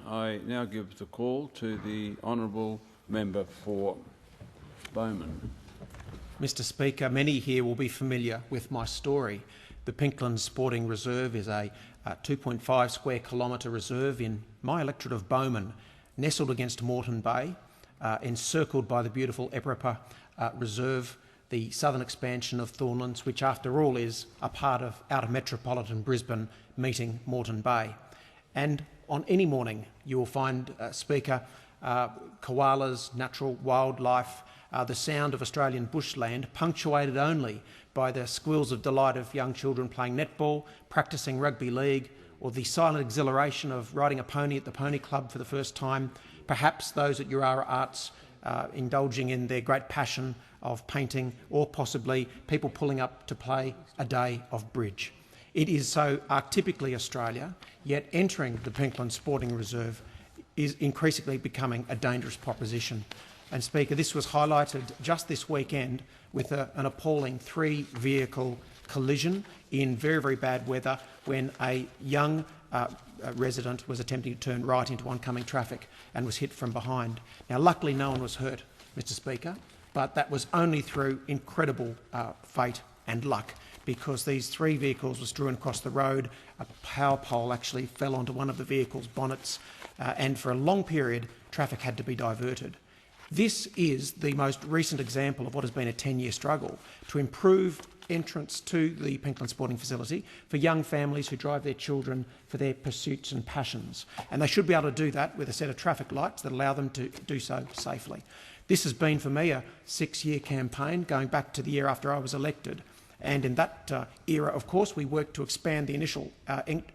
I now give the call to the honourable member for Bowman. Mr Speaker, many here will be familiar with my story. The Pinklands Sporting Reserve is a 2.5 square kilometre reserve in my electorate of Bowman, nestled against Moreton Bay, encircled by the beautiful Epirapa Reserve, the southern expansion of Thornlands, which after all is a part of outer metropolitan Brisbane meeting Moreton Bay. And on any morning you will find, Speaker, koalas, natural wildlife, the sound of Australian bushland, punctuated only by the squeals of delight of young children playing netball, practising rugby league, or the silent exhilaration of riding a pony at the pony club for the first time, perhaps those at Urara Arts indulging in their great passion of painting, or possibly people pulling up to play a day of bridge. It is so archetypically Australia, yet entering the Pinklands Sporting Reserve is increasingly becoming a dangerous proposition. And Speaker, this was highlighted just this weekend with an appalling 3-vehicle collision in very, very bad weather when a young resident was attempting to turn right into oncoming traffic and was hit from behind. Now, luckily no one was hurt, Mr Speaker, but that was only through incredible fate and luck, because these 3 vehicles were strewn across the road. A power pole actually fell onto one of the vehicle's bonnets, and for a long period traffic had to be diverted. This is the most recent example of what has been a 10-year struggle to improve entrance to the Pinklands Sporting Facility for young families who drive their children for their pursuits and passions. And they should be able to do that with a set of traffic lights that allow them to do so safely. This has been, for me, a 6-year campaign going back to the year after I was elected. And in that era, of course, we worked to expand the initial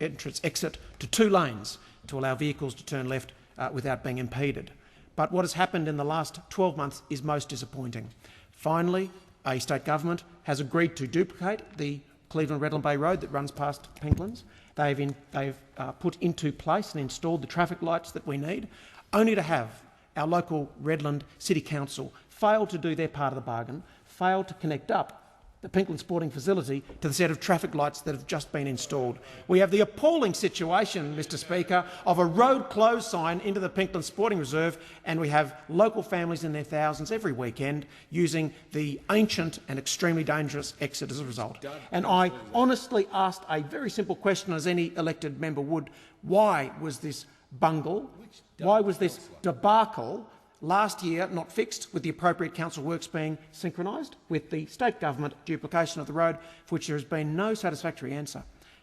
entrance exit to 2 lanes to allow vehicles to turn left without being impeded. But what has happened in the last 12 months is most disappointing. Finally, a state government has agreed to duplicate the Cleveland-Redland Bay Road that runs past Pinklands. They've put into place and installed the traffic lights that we need, only to have our local Redland City Council fail to do their part of the bargain, fail to connect up the Pinklands Sporting Facility to the set of traffic lights that have just been installed. We have the appalling situation, Mr Speaker, of a road closed sign into the Pinklands Sporting Reserve, and we have local families in their thousands every weekend using the ancient and extremely dangerous exit as a result. And I honestly asked a very simple question, as any elected member would: why was this bungle, why was this debacle last year not fixed, with the appropriate council works being synchronised with the state government duplication of the road, for which there has been no satisfactory answer?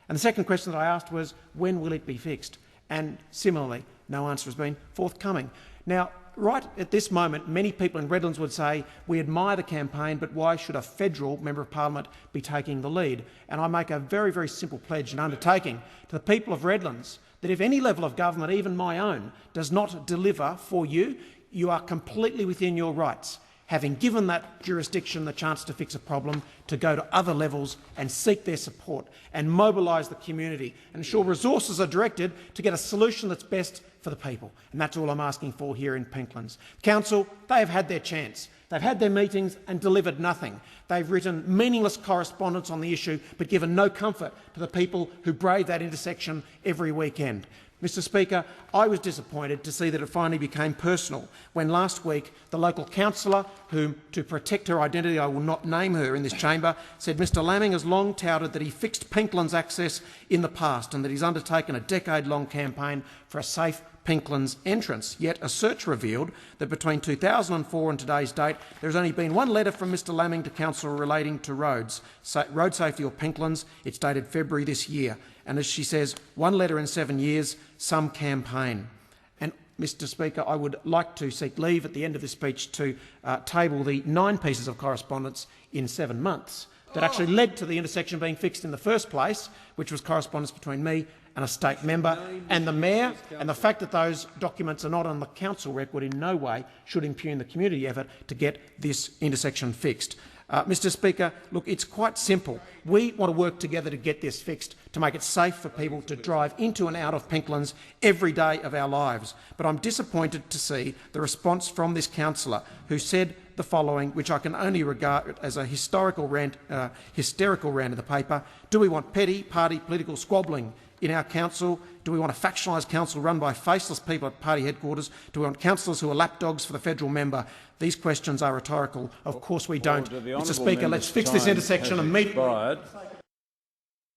And the second question that I asked was, when will it be fixed? And similarly, no answer has been forthcoming. Now, right at this moment, many people in Redlands would say, we admire the campaign, but why should a federal member of parliament be taking the lead? And I make a very, very simple pledge and undertaking to the people of Redlands that if any level of government, even my own, does not deliver for you, you are completely within your rights, having given that jurisdiction the chance to fix a problem, to go to other levels and seek their support and mobilise the community and ensure resources are directed to get a solution that's best for the people. And that's all I'm asking for here in Pinklands. Council, they have had their chance. They've had their meetings and delivered nothing. They've written meaningless correspondence on the issue but given no comfort to the people who brave that intersection every weekend. Mr Speaker, I was disappointed to see that it finally became personal when last week the local councillor, whom, to protect her identity, I will not name her in this chamber, said Mr Laming has long touted that he fixed Pinklands access in the past and that he's undertaken a decade-long campaign for a safe Pinklands entrance. Yet a search revealed that between 2004 and today's date, there has only been 1 letter from Mr Laming to council relating to roads, road safety or Pinklands. It's dated February this year. And as she says, 1 letter in 7 years, some campaign. And, Mr Speaker, I would like to seek leave at the end of this speech to table the 9 pieces of correspondence in 7 months that actually led to the intersection being fixed in the first place, which was correspondence between me and a state member and the mayor, and the fact that those documents are not on the council record in no way should impugn the community effort to get this intersection fixed. Mr Speaker, look, it's quite simple. We want to work together to get this fixed, to make it safe for people to drive into and out of Pinklands every day of our lives. But I'm disappointed to see the response from this councillor, who said the following, which I can only regard as a hysterical rant in the paper: do we want petty party political squabbling in our council? Do we want a factionalised council run by faceless people at party headquarters? Do we want councillors who are lapdogs for the federal member? These questions are rhetorical. Of course we don't. Mr Speaker, let's fix this intersection immediately.